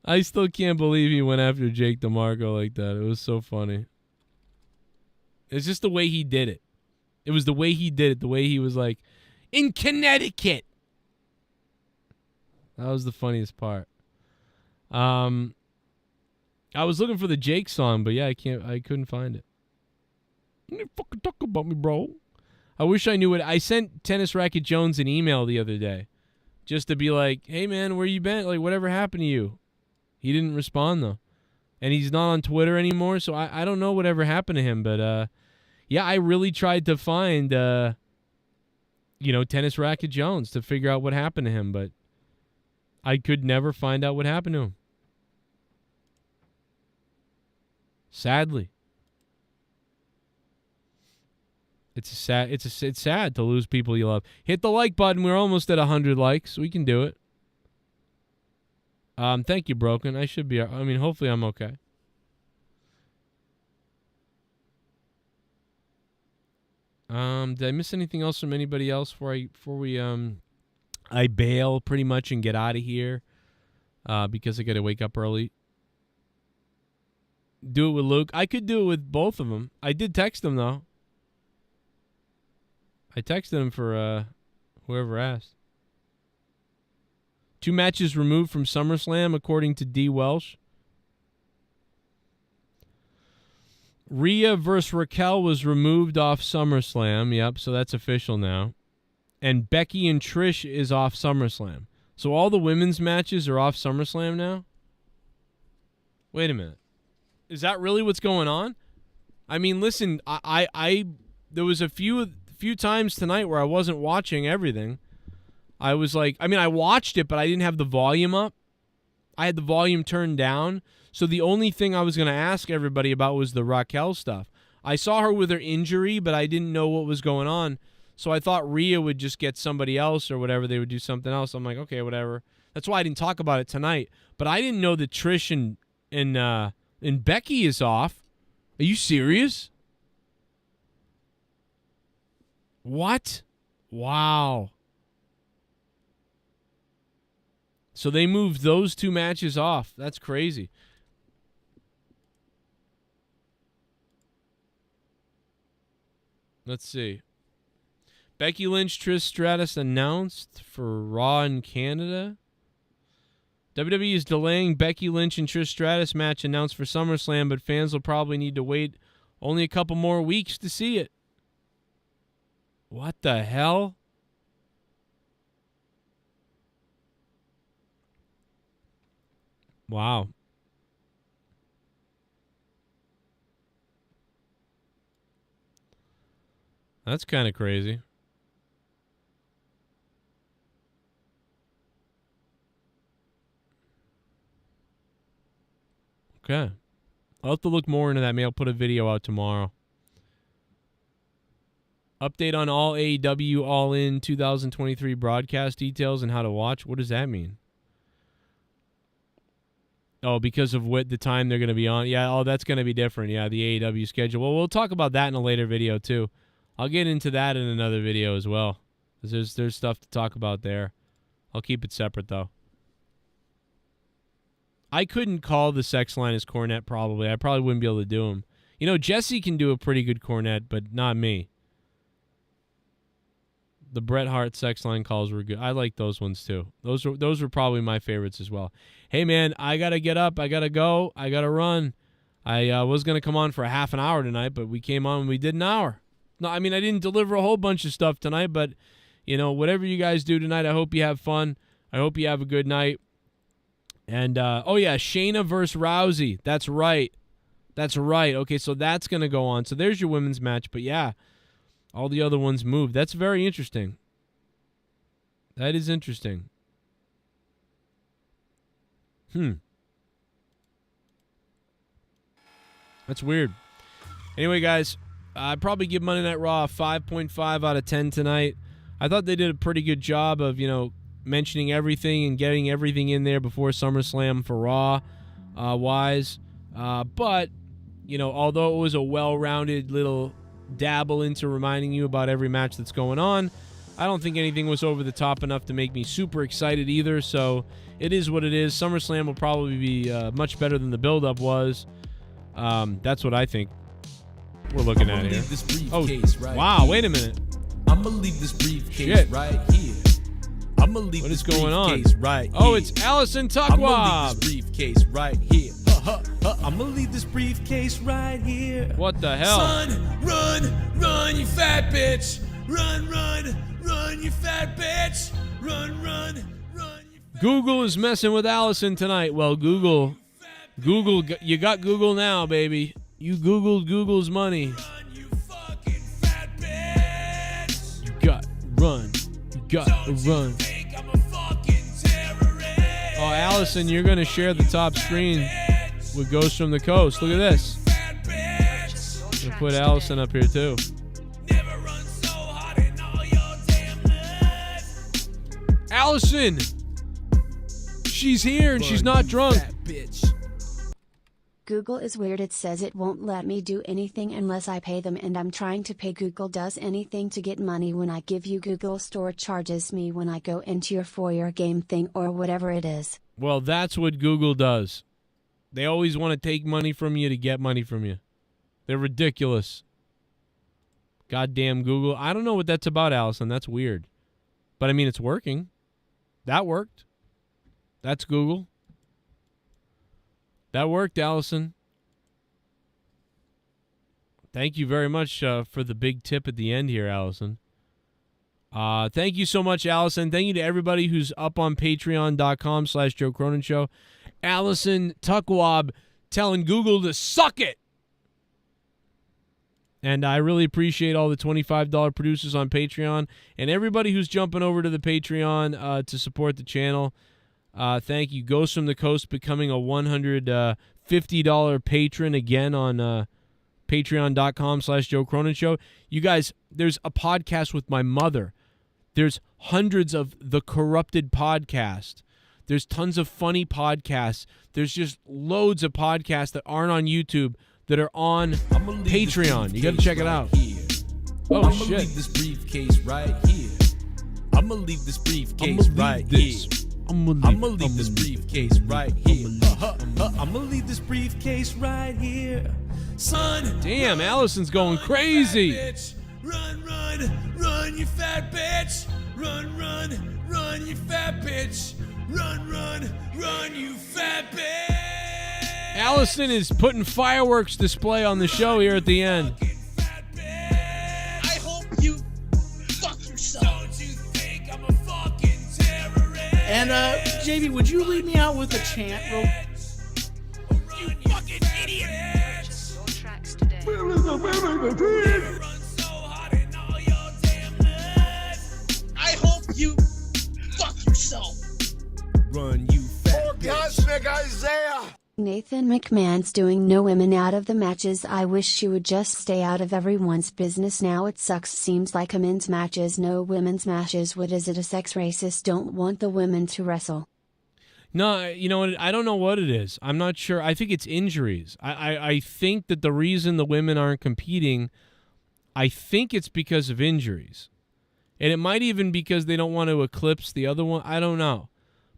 I still can't believe he went after Jake DeMarco like that. It was so funny. It's just the way he did it. It was the way he did it. The way he was like, in Connecticut. That was the funniest part. I was looking for the Jake song, but yeah, I couldn't find it. You fucking talk about me, bro. I wish I knew it. I sent Tennis Racket Jones an email the other day just to be like, hey, man, where you been? Like, whatever happened to you? He didn't respond, though. And he's not on Twitter anymore, so I don't know whatever happened to him. But, yeah, I really tried to find, Tennis Racket Jones to figure out what happened to him, but I could never find out what happened to him. Sadly. It's sad to lose people you love. Hit the like button. We're almost at 100 likes. We can do it. Thank you, Broken. Hopefully I'm okay. Did I miss anything else from anybody else before we I bail pretty much and get out of here because I got to wake up early? Do it with Luke. I could do it with both of them. I did text them, though. I texted him for whoever asked. 2 matches removed from SummerSlam, according to D. Welsh. Rhea versus Raquel was removed off SummerSlam. Yep, so that's official now. And Becky and Trish is off SummerSlam. So all the women's matches are off SummerSlam now? Wait a minute. Is that really what's going on? I mean, listen, I there was a few times tonight where I wasn't watching everything. I was like, I mean, I watched it, but I didn't have the volume up. I had the volume turned down. So the only thing I was going to ask everybody about was the Raquel stuff. I saw her with her injury, but I didn't know what was going on. So I thought Rhea would just get somebody else or whatever. They would do something else. I'm like, okay, whatever. That's why I didn't talk about it tonight. But I didn't know that Trish and Becky is off. Are you serious? What? Wow. So they moved those two matches off. That's crazy. Let's see. Becky Lynch, Trish Stratus announced for Raw in Canada. WWE is delaying Becky Lynch and Trish Stratus match announced for SummerSlam, but fans will probably need to wait only a couple more weeks to see it. What the hell? Wow. That's kind of crazy. Okay. I'll have to look more into that. Maybe I'll put a video out tomorrow. Update on all AEW All In 2023 broadcast details and how to watch. What does that mean? Oh, because of what the time they're going to be on. Yeah, oh, that's going to be different. Yeah, the AEW schedule. Well, we'll talk about that in a later video, too. I'll get into that in another video as well. Because there's stuff to talk about there. I'll keep it separate, though. I couldn't call the sex line as cornet, probably. I probably wouldn't be able to do them. You know, Jesse can do a pretty good cornet, but not me. The Bret Hart sex line calls were good. I like those ones, too. Those were probably my favorites as well. Hey, man, I got to get up. I got to go. I got to run. I was going to come on for a half an hour tonight, but we came on and we did an hour. No, I mean, I didn't deliver a whole bunch of stuff tonight, but, you know, whatever you guys do tonight, I hope you have fun. I hope you have a good night. And, oh, yeah, Shayna versus Rousey. That's right. That's right. Okay, so that's going to go on. So there's your women's match. But, yeah, all the other ones moved. That's very interesting. That is interesting. That's weird. Anyway, guys, I'd probably give Monday Night Raw a 5.5 out of 10 tonight. I thought they did a pretty good job of, you know, mentioning everything and getting everything in there before SummerSlam for Raw wise. But, you know, although it was a well-rounded little dabble into reminding you about every match that's going on, I don't think anything was over the top enough to make me super excited either. So it is what it is. SummerSlam will probably be much better than the build-up was. That's what I think we're looking at here. Oh, wow, wait a minute. I'm going to leave this briefcase right here. I'm going to leave this briefcase right here. Oh, it's Allison Tuckwab. I'm going to leave this briefcase right here. I'm going to leave this briefcase right here. What the hell? Son, run, you fat bitch. Run, you fat bitch. Run, you fat Google is messing with Allison tonight. Well, Google, you got Google now, baby. You Googled Google's money. Run, you fucking fat bitch. You got run. I'm a fucking terrorist. Oh, Allison, you're going to share the top screen with Ghost from the Coast. Look at this. I'm going to put Allison up here, too. Never run so hard in all your damn life. Allison! She's here and she's not drunk. Google is weird. It says it won't let me do anything unless I pay them, and I'm trying to pay. Google does anything to get money when I give you Google Store, charges me when I go into your for your game thing or whatever it is. Well, that's what Google does. They always want to take money from you to get money from you. They're ridiculous. Goddamn Google. I don't know what that's about, Allison. That's weird. But, I mean, it's working. That worked. That's Google. That worked, Allison. Thank you very much for the big tip at the end here, Allison. Thank you so much, Allison. Thank you to everybody who's up on patreon.com/Joe Cronin Show. Allison Tuckwab telling Google to suck it. And I really appreciate all the $25 producers on Patreon and everybody who's jumping over to the Patreon to support the channel. Thank you. Ghost from the Coast becoming a $150 patron again on patreon.com/Joe Cronin Show. You guys, there's a podcast with my mother. There's hundreds of The Corrupted Podcast. There's tons of funny podcasts. There's just loads of podcasts that aren't on YouTube that are on Patreon. You got to check it out. Oh, I'ma shit. leave this briefcase right here. I'ma leave this briefcase right here. I'ma leave this briefcase right here. I'ma leave this briefcase right here. Son. Damn, Allison's going crazy. Run, run, run, you fat bitch. Run, run, run, you fat bitch. Run, run, run, you fat bitch. Allison is putting fireworks display on the show here at the end. I hope you fuck yourself. Don't you think I'm a fucking terrorist? And JB, would you lead me out with a chant, bro? You fucking idiot. Your tracks today. Run so hard in all your damn life. I hope you fuck yourself. Run, you fat Orgasmic Isaiah! Nathan McMahon's doing no women out of the matches. I wish she would just stay out of everyone's business now. It sucks. Seems like a men's matches, no women's matches. What is it? A sex racist don't want the women to wrestle. No, you know what? I don't know what it is. I'm not sure. I think it's injuries. I think that the reason the women aren't competing, I think it's because of injuries. And it might even because they don't want to eclipse the other one. I don't know.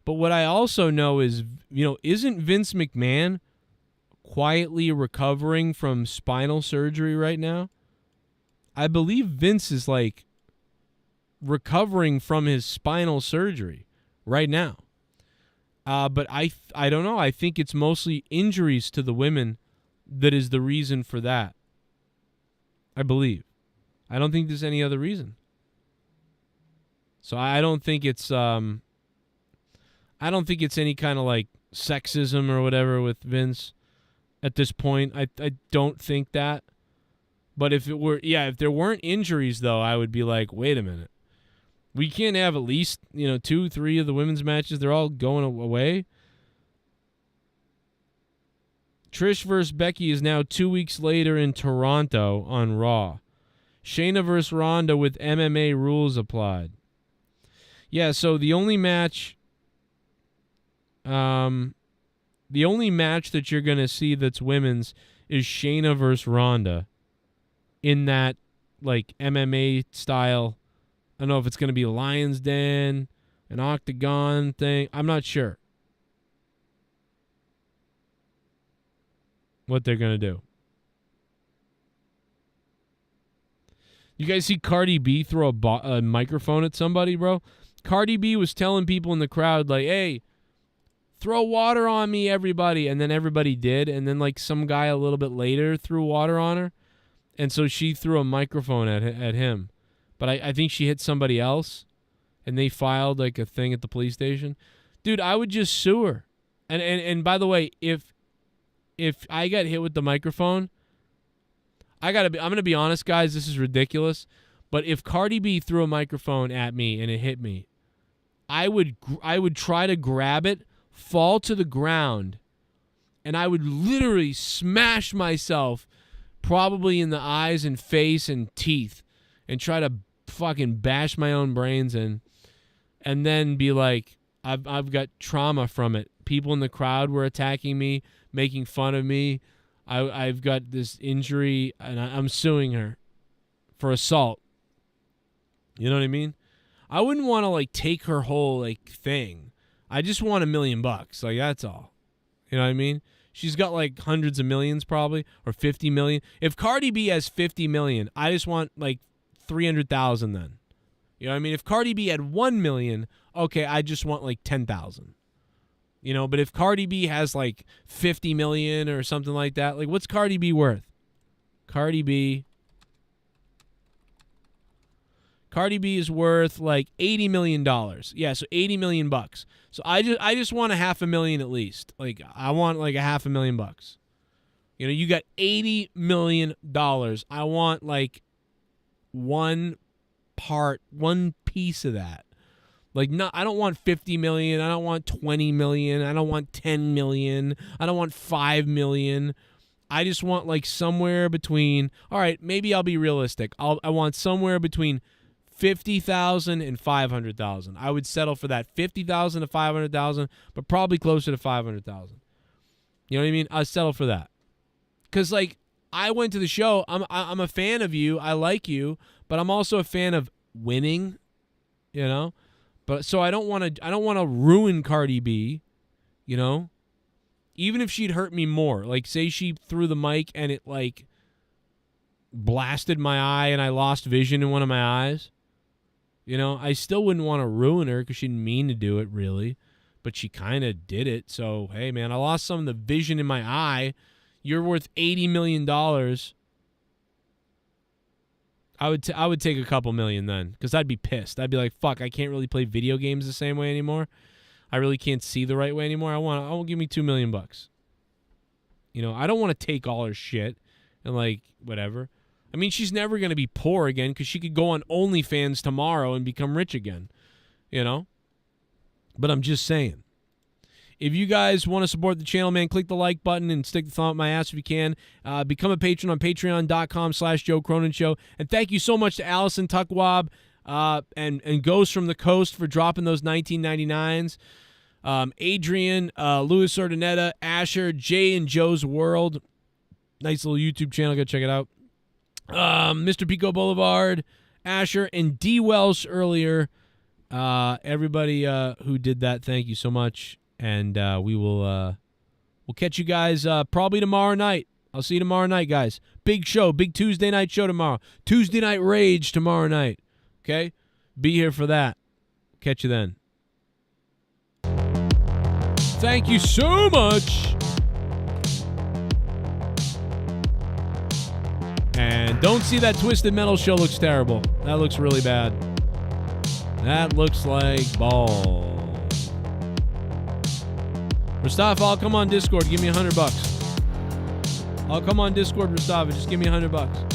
But what I also know is, isn't Vince McMahon quietly recovering from spinal surgery right now? I believe Vince is like recovering from his spinal surgery right now. But I don't know. I think it's mostly injuries to the women that is the reason for that. I believe. I don't think there's any other reason. So I don't think it's any kind of like sexism or whatever with Vince at this point. I don't think that. But if there weren't injuries though, I would be like, wait a minute. We can't have at least, 2-3 of the women's matches. They're all going away. Trish versus Becky is now 2 weeks later in Toronto on Raw. Shayna versus Ronda with MMA rules applied. Yeah, so the only match that you're going to see that's women's is Shayna versus Ronda in that like MMA style. I don't know if it's going to be Lion's Den, an octagon thing. I'm not sure what they're going to do. You guys see Cardi B throw a microphone at somebody, bro? Cardi B was telling people in the crowd, like, hey, throw water on me, everybody. And then everybody did. And then, like, some guy a little bit later threw water on her. And so she threw a microphone at him. But I think she hit somebody else. And they filed, like, a thing at the police station. Dude, I would just sue her. And by the way, if I got hit with the microphone, I'm going to be honest, guys. This is ridiculous. But if Cardi B threw a microphone at me and it hit me, I would try to grab it, fall to the ground, and I would literally smash myself probably in the eyes and face and teeth and try to fucking bash my own brains in and then be like, I've got trauma from it. People in the crowd were attacking me, making fun of me. I've got this injury, and I'm suing her for assault. You know what I mean? I wouldn't want to, like, take her whole, like, thing. I just want $1 million. Like, that's all. You know what I mean? She's got, like, hundreds of millions probably, or 50 million. If Cardi B has 50 million, I just want, like, 300,000 then. You know what I mean? If Cardi B had 1 million, okay, I just want, like, 10,000. You know, but if Cardi B has, like, 50 million or something like that, like, what's Cardi B worth? Cardi B is worth like $80 million. Yeah, so $80 million bucks. So I just want $500,000 at least. Like I want like $500,000. You know, you got $80 million. I want like one piece of that. Like I don't want $50 million. I don't want $20 million. I don't want $10 million. I don't want $5 million. I just want like somewhere between. All right, maybe I'll be realistic. I want somewhere between $50,000 and $500,000. I would settle for that, $50,000 to $500,000, but probably closer to $500,000. You know what I mean? I'd settle for that. Cause like I went to the show. I'm a fan of you. I like you, but I'm also a fan of winning. You know, but so I don't want to ruin Cardi B. You know, even if she'd hurt me more. Like say she threw the mic and it like blasted my eye and I lost vision in one of my eyes. You know, I still wouldn't want to ruin her because she didn't mean to do it, really. But she kind of did it. So, hey, man, I lost some of the vision in my eye. You're worth $80 million. I would take a couple million then because I'd be pissed. I'd be like, fuck, I can't really play video games the same way anymore. I really can't see the right way anymore. I want give me $2 million bucks. You know, I don't want to take all her shit and like whatever. I mean, she's never going to be poor again because she could go on OnlyFans tomorrow and become rich again, you know? But I'm just saying. If you guys want to support the channel, man, click the like button and stick the thumb up my ass if you can. Become a patron on patreon.com/Joe Cronin Show. And thank you so much to Allison Tuckwab and Ghost from the Coast for dropping those 1999s. Adrian, Louis Ordonetta, Asher, Jay and Joe's World. Nice little YouTube channel. Go check it out. Mr. Pico Boulevard, Asher, and D. Welsh earlier. Everybody who did that, thank you so much. And we'll catch you guys probably tomorrow night. I'll see you tomorrow night, guys. Big show, big Tuesday night show tomorrow. Tuesday Night Rage tomorrow night. Okay? Be here for that. Catch you then. Thank you so much. And don't see that Twisted Metal show looks terrible. That looks really bad. That looks like balls. Mustafa, I'll come on Discord. Give me $100. I'll come on Discord, Mustafa. Just give me $100.